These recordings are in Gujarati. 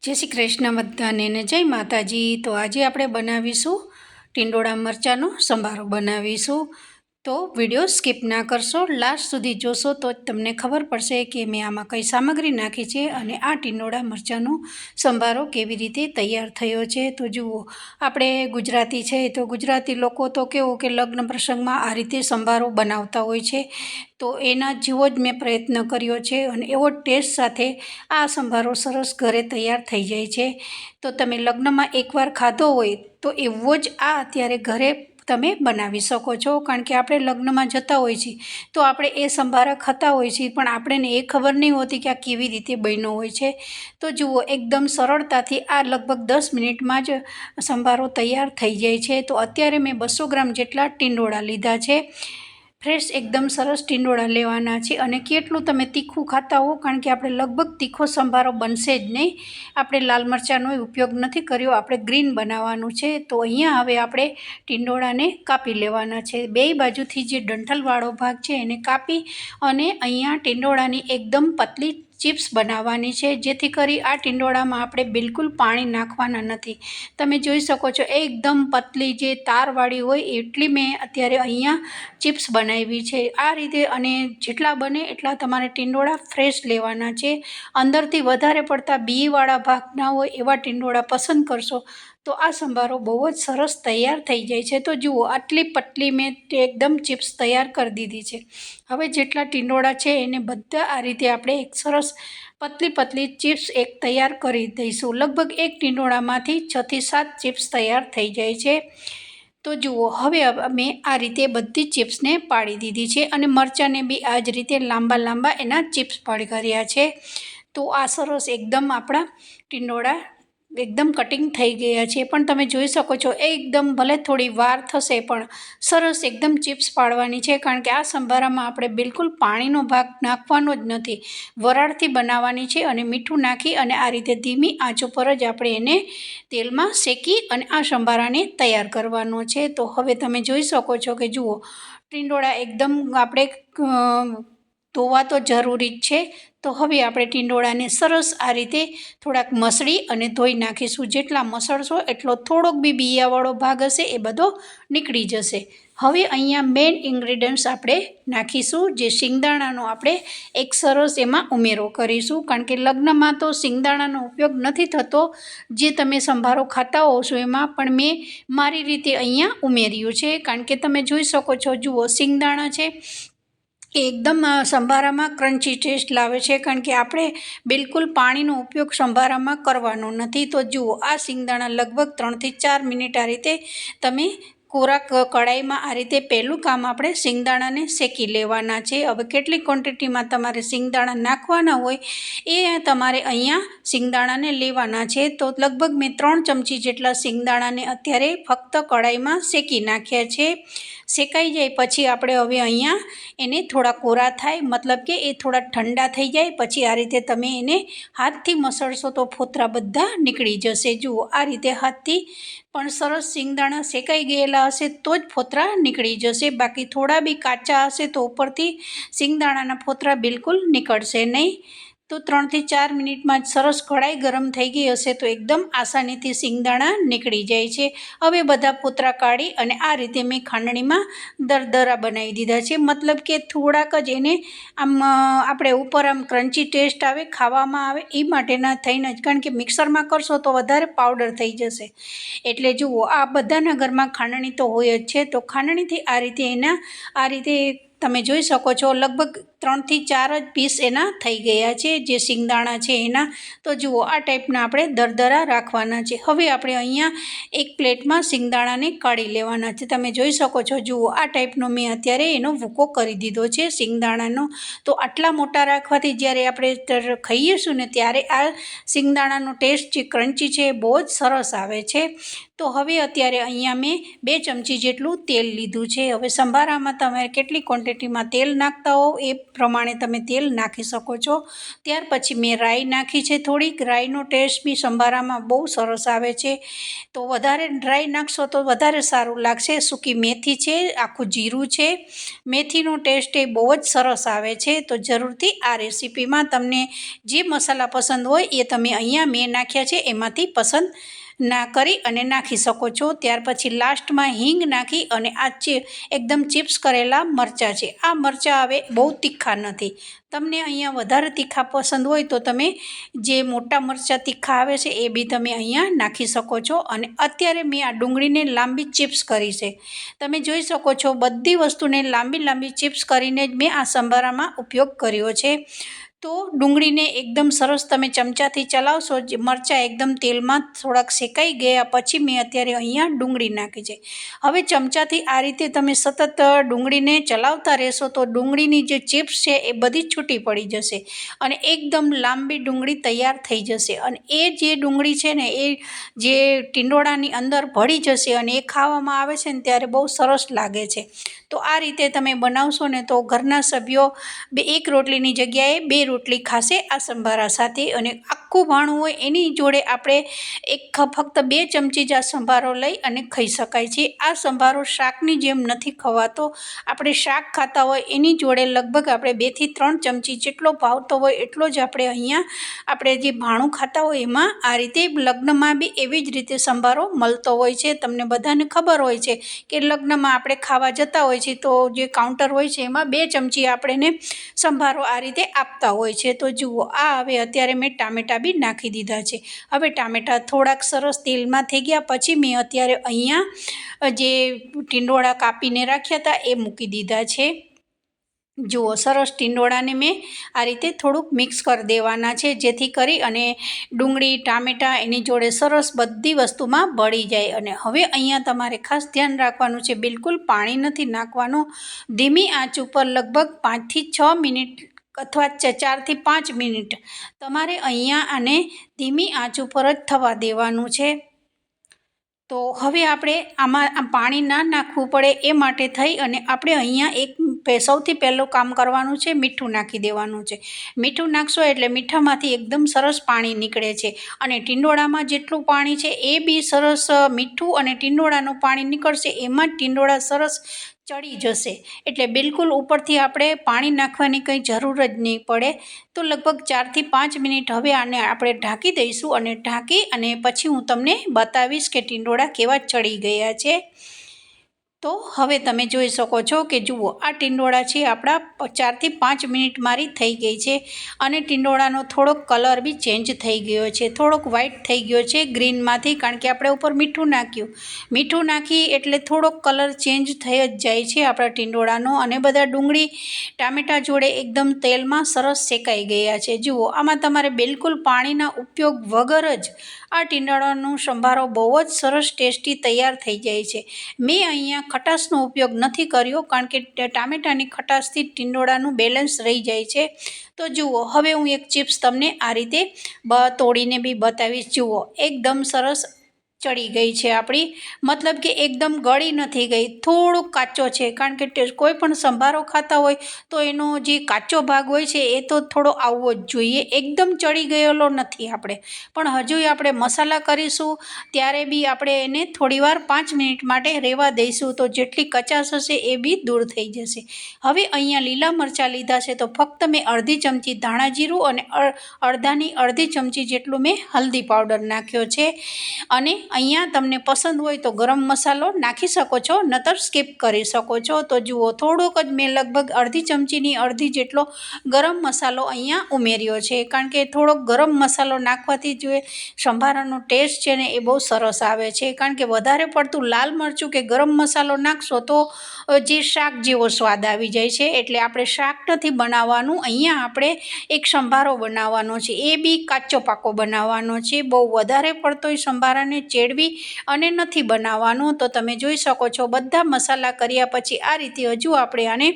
जय श्री कृष्ण बधाने ने जय माताजी। तो आज आप बनावीशू टींडोळा मरचानो संभारो बनावीशू। तो विडियो स्कीप ना करशो, लास्ट सुधी जोशो तो तमने खबर पड़शे कि मैं आमां कई सामग्री नाखी छे अने आ टींडोळा मरचानो संभारो केवी रीते तैयार थयो छे। तो जुओ, आपणे गुजराती छे तो गुजराती लोको तो केवुं के लग्न प्रसंगमां आ रीते संभारो बनावता होय छे। तो एना जेवो ज मैं प्रयत्न कर्यो छे अने एवो टेस्ट साथे आ संभारो सरस घरे तैयार थई जाय छे। तो तमे लग्नमां एकवार खाधो होय तो एवो ज आ अत्यारे घरे तमे बनावी शको छो। कारण के आपणे लग्नमां जता होय छीए तो आपणे ए संभारा खाता होय छीए पण आपणे ए खबर नहीं होती कि आ केवी रीते बन्यो होय छे। तो जुओ, एकदम सरळताथी आ लगभग 10 मिनिटमां ज संभारो तैयार थई जाय छे। तो अत्यारे मैं 200 ग्राम जेटला टींडोळा लीधा छे। फ्रेश एकदम सरस टींडोळा लेवाना छे अने केटલું તમે तीखું खाता हो, कारण के આપણે लगभग तीखो संभारो बनशे ज नहीं। આપણે लाल मरचांનો उपयोग નથી કર્યો, આપણે ग्रीन बनाववानुं छे। तो अहींया हवे આપણે टींडोळाने कापी लेवाना छे। बेय बाजुथी जे डंठलवाळो भाग छे एने कापी अने अहींया टींडोळानी एकदम पतली चिप्स बनाववानी छे, जेथी करी आ टींडोळामां आपणे बिलकुल पाणी नाखवाना नथी। तमे जोई शको छो एकदम पतली जे तारवाળી होय एटली मैं अत्यारे अहींया चिप्स बनावी छे आ रीते। अने जेटला बने एटला तमारे टींडोळा फ्रेश लेवाना छे। अंदरथी वधारे पड़ता बीवाळा भाग ना होय एवा टींडोळा पसंद करशो तो आ संभारो बहुत सरस तैयार थई जाय छे। तो जुओ, आटली पतली मैं एकदम चिप्स तैयार कर दीधी छे। हवे जेटला टींडोळा छे एने बधा आ रीते आपणे एक सरस पतली पतली चिप्स एक तैयार करी दईशुं। लगभग एक टींडोळामांथी 6 થી 7 चिप्स तैयार थई जाय छे। तो जुओ, हवे मैं आ रीते बधी चिप्सने पाड़ी दीधी छे अने मरचाने बी आ ज रीते लांबा लांबा एना चिप्स पाड़ी कर्या छे। तो आ सरस एकदम आपणा टींडोळा एकदम कटिंग थई गया छे। पण तमे जोई शको छो एकदम भले थोड़ी वार थशे पण सरस एकदम चिप्स पाड़वानी छे। कारण के आ संभारामां आपणे बिलकुल पाणीनो भाग नाखवानो ज नथी, वराळथी बनाववानी छे अने मीठुं नाखी अने आ रीते धीमी आंच पर ज आपणे एने तेलमां शेकी अने आ संभाराने तैयार करवानो छे। तो हवे तमे जोई शको छो के जुओ, टींडोळा एकदम आपणे धोवा तो जरूरी ज छे। तो हवे आपणे टींडोळाने सरस आ रीते थोड़ाक मसळी अने धोई नाखीशुं। जेटला मसळशो एटलो थोड़ोक बी बीयावाळो भाग हशे ए बधो નીકળી जशे। हवे अहींया मेन इन्ग्रीडियंट्स आपणे नाखीशुं, जे शिंगदाणानो आपणे एक सरस एमां उमेरो करीशुं। कारण के लग्नमां तो शिंगदाणानो उपयोग नथी थतो जे तमे संभारो खाता हो छो एमां, पण मैं मारी रीते अहींया उमेर्युं छे। कारण के तमे जोई शको छो, जुओ, शिंगदाणा छे एकदम संभारामां क्रंची टेस्ट लावे छे। कारण के आपणे बिलकुल पाणीनो उपयोग संभारामां करवानो नथी। तो जुओ, आ शिंगदाणा लगभग 3 થી 4 मिनिट आ रीते तमे कोरा कढ़ाईमां आ रीते पहेલું काम आपणे शिंगदाणाने शेकी लेवाना छे। हवे केटली क्वोंटिटीमां तमारे शिंगदाणा नाखवाना होय ए तमारे अहींया शिंगदाणाने लेवाना छे। तो लगभग मैं 3 चमची जेटला शिंगदाणाने अत्यारे फक्त कढ़ाईमां शेकी नाख्या छे। शेकाई जाय पछी आपणे हवे अहींया एने थोड़ा कोरा थाय, मतलब के ए थोड़ा ठंडा थई जाय पछी आ रीते तमे एने हाथथी मसळशो तो फोतरा बधा નીકળી जशे। जुओ, आ रीते हाथथी पण सरस शिंगदाणा शेकाई गयेला हशे तो ज फोतरा નીકળી जशे। बाकी थोड़ा बी काचा हशे तो उपरथी शिंगदाणाना फोतरा बिलकुल નીકળશે नहीं। तो 3 થી 4 मिनिटमां सरस कढ़ाई गरम थई गई हशे तो एकदम आसानीथी शिंगदाणा નીકળી जाय छे। हवे बधा फोतरा काढी अने आ रीते मैं खांडणीमां दरदरा बनावी दीधा छे। मतलब के थोड़ाक ज एने आम आपणे उपर आम क्रंची टेस्ट आवे, खावामां आवे ए माटेना थईने ज। कारण के मिक्सरमां करशो तो वधारे पाउडर थई जशे। एटले जुओ, आ बधाना घरमां खांडणी तो होय ज छे। तो खांडणीथी आ रीते एना आ रीते तमे जोई शको छो लगभग 3 થી 4 ज पीस एना थई गया छे जे शिंगदाणा छे एना। तो जुओ, आ टाइपना आपणे दरदरा राखवाना छे। हवे आपणे अहींया एक प्लेटमां शिंगदाणाने काढी लेवाना छे। तमे जोई शको छो, जुओ, आ टाइपनो मैं अत्यारे एनो भूको करी दीधो छे शिंगदाणानो। तो आटला मोटा राखवाथी ज्यारे आपणे खाईएशुं ने त्यारे आ शिंगदाणानो टेस्ट जे क्रंची छे बहुत सरस आवे छे। तो हवे अत्यारे अहींया मैं 2 चमची जेटલું तेल लीधुं छे। हवे संभारामां तमे केटली क्वोंटिटीमां तेल नाखता हो ए પ્રમાણે તમે તેલ નાખી શકો છો। ત્યાર પછી મેં રાઈ નાખી છે થોડીક। રાઈનો ટેસ્ટ બી સંભારામાં બહુ સરસ આવે છે, તો વધારે રાઈ નાખશો તો વધારે સારું લાગશે। સૂકી મેથી છે, આખું જીરું છે, મેથીનો ટેસ્ટ એ બહુ જ સરસ આવે છે। તો જરૂરથી આ રેસીપીમાં તમને જે મસાલા પસંદ હોય એ તમે અહીંયા મેં નાખ્યા છે એમાંથી પસંદ ના કરી અને નાખી શકો છો। ત્યાર પછી લાસ્ટમાં હિંગ નાખી અને આ એકદમ ચિપ્સ કરેલા મરચાં છે। આ મરચાં હવે બહુ તીખા નથી, તમને અહીંયા વધારે તીખા પસંદ હોય તો તમે જે મોટા મરચાં તીખા આવે છે એ બી તમે અહીંયા નાખી શકો છો। અને અત્યારે મેં આ ડુંગળીને લાંબી ચિપ્સ કરી છે, તમે જોઈ શકો છો બધી વસ્તુને લાંબી લાંબી ચિપ્સ કરીને જ મેં આ સંભારામાં ઉપયોગ કર્યો છે। તો ડુંગળીને એકદમ સરસ તમે ચમચાથી ચલાવશો, જે મરચાં એકદમ તેલમાં થોડાક શેકાઈ ગયા પછી મેં અત્યારે અહીંયા ડુંગળી નાખી છે। હવે ચમચાથી આ રીતે તમે સતત ડુંગળીને ચલાવતા રહેશો તો ડુંગળીની જે ચિપ્સ છે એ બધી છૂટી પડી જશે અને એકદમ લાંબી ડુંગળી તૈયાર થઈ જશે। અને એ જે ડુંગળી છે ને એ જે ટીંડોળાની અંદર ભળી જશે અને એ ખાવામાં આવે છે ને ત્યારે બહુ સરસ લાગે છે। તો આ રીતે તમે બનાવશો ને તો ઘરના સભ્યો એક રોટલીની જગ્યાએ 2 રોટલી ખાશે આ સંભારા સાથે। અને આખું ભાણું હોય એની જોડે આપણે ફક્ત 2 ચમચી જ આ સંભારો લઈ અને ખાઈ શકાય છે। આ સંભારો શાકની જેમ નથી ખવાતો, આપણે શાક ખાતા હોય એની જોડે લગભગ આપણે 2 થી 3 ચમચી જેટલો ભાવતો હોય એટલો જ આપણે જે ભાણું ખાતા હોય એમાં આ રીતે લગ્નમાં બી એવી જ રીતે સંભારો મળતો હોય છે। તમને બધાને ખબર હોય છે કે લગ્નમાં આપણે ખાવા જતા હોય છે તો જે કાઉન્ટર હોય છે એમાં 2 ચમચી આપણને સંભારો આ રીતે આપતા હોય છે। તો જુઓ આ હવે અત્યારે મેં ટામેટાં બી નાખી દીધા છે। હવે ટામેટાં થોડાક સરસ તેલમાં થઈ ગયા પછી મેં અત્યારે અહીંયા જે ટીંડોળા કાપીને રાખ્યા હતા એ મૂકી દીધા છે। જુઓ સરસ ટીંડોળાને મેં આ રીતે થોડુંક મિક્સ કરી દેવાના છે જેથી કરી અને ડુંગળી ટામેટાં એની જોડે સરસ બધી વસ્તુમાં ભળી જાય। અને હવે અહીંયા તમારે ખાસ ધ્યાન રાખવાનું છે, બિલકુલ પાણી નથી નાખવાનું, ધીમી આંચ ઉપર લગભગ 5 થી 6 મિનિટ અથવા 4 થી 5 મિનિટ તમારે અહીંયા આને ધીમી આંચ ઉપર જ થવા દેવાનું છે। તો હવે આપણે આમાં પાણી ના નાખવું પડે એ માટે થઈ અને આપણે અહીંયા સૌથી પહેલું કામ કરવાનું છે, મીઠું નાખી દેવાનું છે। મીઠું નાખશો એટલે મીઠામાંથી એકદમ સરસ પાણી નીકળે છે અને ટીંડોળામાં જેટલું પાણી છે એ બી સરસ મીઠું અને ટીંડોળાનું પાણી નીકળશે એમાં જ ટીંડોળા સરસ ચડી જશે। એટલે બિલકુલ ઉપરથી આપણે પાણી નાખવાની કંઈ જરૂર જ નહીં પડે। તો લગભગ 4 થી 5 મિનિટ હવે આને આપણે ઢાંકી દઈશું અને ઢાંકી અને પછી હું તમને બતાવીશ કે ટીંડોળા કેવા ચડી ગયા છે। તો હવે તમે જોઈ શકો છો કે જુઓ આ ટીંડોળા છે આપણા 4 થી 5 મિનિટ મારી થઈ ગઈ છે અને ટીંડોળાનો થોડોક કલર બી ચેન્જ થઈ ગયો છે, થોડોક વ્હાઈટ થઈ ગયો છે ગ્રીનમાંથી, કારણ કે આપણે ઉપર મીઠું નાખ્યું। મીઠું નાખી એટલે થોડોક કલર ચેન્જ થઈ જ જાય છે આપણા ટીંડોળાનો અને બધા ડુંગળી ટામેટાં જોડે એકદમ તેલમાં સરસ શેકાઈ ગયા છે। જુઓ આમાં તમારે બિલકુલ પાણીના ઉપયોગ વગર જ આ ટીંડોળાનો સંભારો બહુ જ સરસ ટેસ્ટી તૈયાર થઈ જાય છે। મેં અહીંયા ખટાશનો ઉપયોગ નથી કર્યો કારણ કે ટામેટાની ખટાશથી ટીંડોળાનું બેલેન્સ રહી જાય છે। તો જુઓ હવે હું એક ચિપ્સ તમને આ રીતે તોડીને બી બતાવીશ। જુઓ એકદમ સરસ ચડી ગઈ છે આપણી, મતલબ કે એકદમ ગળી નથી ગઈ, થોડુંક કાચો છે, કારણ કે કોઈ પણ સંભારો ખાતા હોય તો એનો જે કાચો ભાગ હોય છે એ તો થોડો આવવો જ જોઈએ, એકદમ ચડી ગયેલો નથી આપણે। પણ હજુ આપણે મસાલા કરીશું ત્યારે બી આપણે એને થોડીવાર 5 મિનિટ માટે રહેવા દઈશું તો જેટલી કચાશ હશે એ બી દૂર થઈ જશે। હવે અહીંયા લીલા મરચાં લીધા છે તો ફક્ત મેં અડધી ચમચી ધાણા જીરું અને અડધી ચમચી જેટલું મેં હલ્દી પાવડર નાખ્યો છે। અને અહીંયા તમને પસંદ હોય તો ગરમ મસાલો નાખી શકો છો, નતર સ્કીપ કરી શકો છો। તો જુઓ થોડોક જ મેં લગભગ અડધી ચમચીની અડધી જેટલો ગરમ મસાલો અહીંયા ઉમેર્યો છે, કારણ કે થોડોક ગરમ મસાલો નાખવાથી જે સંભારાનો ટેસ્ટ છે ને એ બહુ સરસ આવે છે। કારણ કે વધારે પડતું લાલ મરચું કે ગરમ મસાલો નાખશો તો જે શાક જેવો સ્વાદ આવી જાય છે, એટલે આપણે શાક નથી બનાવવાનું, અહીંયા આપણે એક સંભારો બનાવવાનો છે, એ બી કાચો પાકો બનાવવાનો છે, બહુ વધારે પડતોય સંભારાને ચેડવી અને નથી બનાવવાનું। તો તમે જોઈ શકો છો બધા મસાલા કર્યા પછી આ રીતે હજુ આપણે આને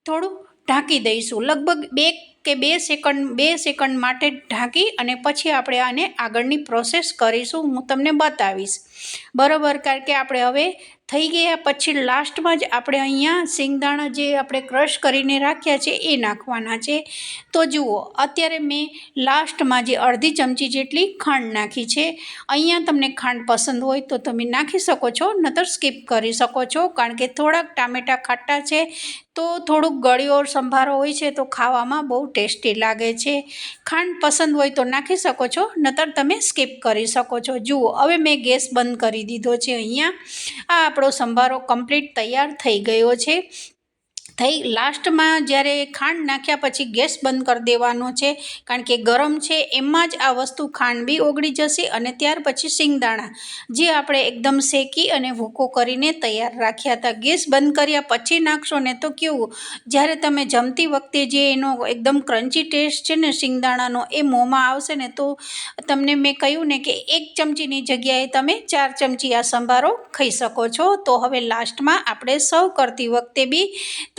થોડું ઢાંકી દઈશું, લગભગ 2 સેકન્ડ માટે ઢાંકી અને પછી આપણે આને આગળની પ્રોસેસ કરીશું, હું તમને બતાવીશ। બરાબર, કારણ કે આપણે હવે થઈ ગયા પછી લાસ્ટમાં જ આપણે અહીંયા સિંગદાણા જે આપણે ક્રશ કરીને રાખ્યા છે એ નાખવાના છે. તો જુઓ, અત્યારે મેં લાસ્ટમાં જે અડધી ચમચી જેટલી ખાંડ નાખી છે. અહીંયા તમને ખાંડ પસંદ હોય તો તમે નાખી શકો છો, નહીતર સ્કીપ કરી શકો છો, કારણ કે થોડાક ટામેટાં ખાટા છે તો થોડુંક ગળ્યો સંભારો હોય છે તો ખાવામાં બહુ ટેસ્ટી લાગે છે. ખાંડ પસંદ હોય તો નાખી શકો છો, નહીતર તમે સ્કીપ કરી શકો છો. જુઓ, હવે મેં ગેસ બંધ કરી દીધો છે. અહીંયા આ આપણો સંભારો કમ્પ્લીટ તૈયાર થઈ ગયો છે. લાસ્ટમાં જ્યારે ખાંડ નાખ્યા પછી ગેસ બંધ કરી દેવાનો છે, કારણ કે ગરમ છે એમાં જ આ વસ્તુ ખાંડ બી ઓગળી જશે. અને ત્યાર પછી સિંગદાણા જે આપણે એકદમ શેકી અને ભૂકો કરીને તૈયાર રાખ્યા હતા, ગેસ બંધ કર્યા પછી નાખશો ને તો કેવું, જ્યારે તમે જમતી વખતે જે એનો એકદમ ક્રન્ચી ટેસ્ટ છે ને સિંગદાણાનો, એ મોંમાં આવશે ને તો તમને મેં કહ્યું ને કે 1 ચમચીની જગ્યાએ તમે 4 ચમચી આ સંભારો ખાઈ શકો છો. તો હવે લાસ્ટમાં આપણે સર્વ કરતી વખતે બી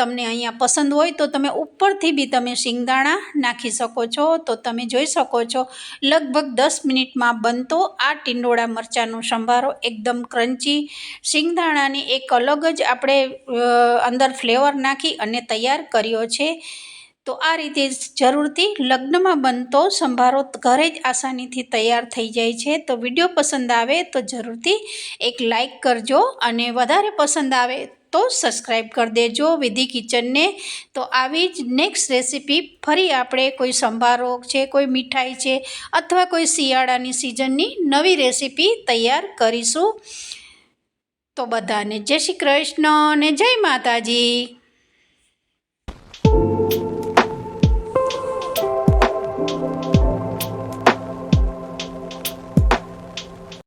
તમને અહીંયા પસંદ હોય તો તમે ઉપરથી બી તમે સિંગદાણા નાખી શકો છો. તો તમે જોઈ શકો છો લગભગ 10 મિનિટમાં બનતો આ ટિંડોળા મરચાંનો સંભારો એકદમ ક્રન્ચી, સિંગદાણાની એક અલગ જ આપણે અંદર ફ્લેવર નાખી અને તૈયાર કર્યો છે. તો આ રીતે જરૂરથી લગ્નમાં બનતો સંભારો ઘરે જ આસાનીથી તૈયાર થઈ જાય છે. તો વિડીયો પસંદ આવે તો જરૂરથી એક લાઈક કરજો, અને વધારે પસંદ આવે તો સબસ્ક્રાઈબ કરી દેજો વિધિ કિચનને. તો આવી જ નેક્સ્ટ રેસીપી ફરી આપણે કોઈ સંભારો છે, કોઈ મીઠાઈ છે, અથવા કોઈ શિયાળાની સિઝનની નવી રેસીપી તૈયાર કરીશું. તો બધાને જય શ્રી કૃષ્ણ અને જય માતાજી.